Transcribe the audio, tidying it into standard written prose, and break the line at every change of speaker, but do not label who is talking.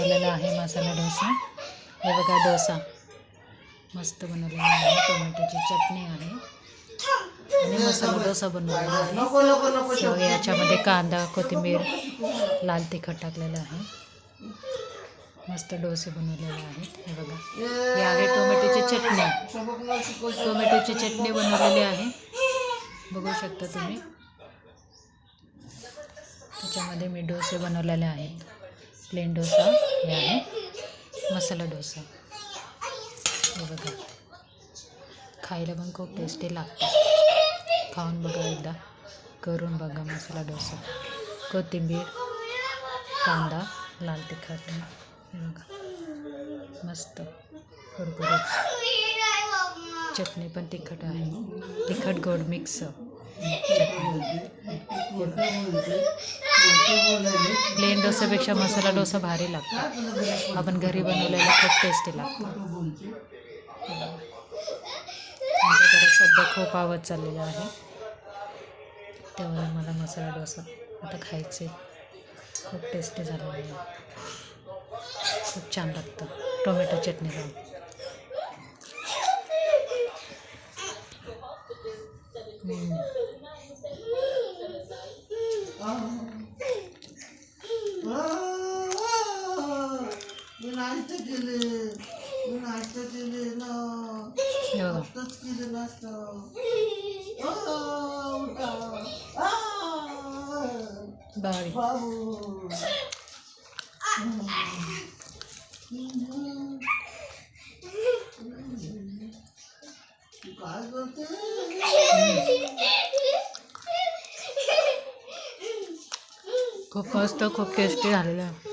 बनवलेला आहे मसाला डोसा. हे बघा डोसा मस्त बनवलेला आहे. टोमॅटोची चटणी आहे आणि मसाला डोसा बनवलेला आहे. तर याच्यामध्ये कांदा कोथिंबीर लाल तिखट टाकलेलं आहे. मस्त डोसे बनवलेले आहेत. हे बघा हे आहे टोमॅटोची चटणी. टोमॅटोची चटणी बनवलेली आहे, बघू शकता तुम्ही. त्याच्यामध्ये मी डोसे बनवलेले आहेत. प्लेन डोसा हे आहे मसाला डोसा. हे बघा खायला पण खूप टेस्टी लागतं. खाऊन बघा एकदा, करून बघा मसाला डोसा. कोथिंबीर कांदा लाल तिखट हे बघा मस्त कुरकुरीत. चटणी पण तिखट आहे, तिखट गोड मिक्स चटणी. प्लेन डोसापेक्षा मसाला डोसा भारी लागतो. आपण घरी बनवलेला खूप टेस्टी लागतो. आमच्या घरात सध्या खूप आवड चाललेला आहे, त्यामुळे मला मसाला डोसा आता खायचे. खूप टेस्टी झालेलं आहे, खूप छान लागतं टोमॅटो चटणी लावून. खूप मस्त खूप टेस्टी झालेलं आहे.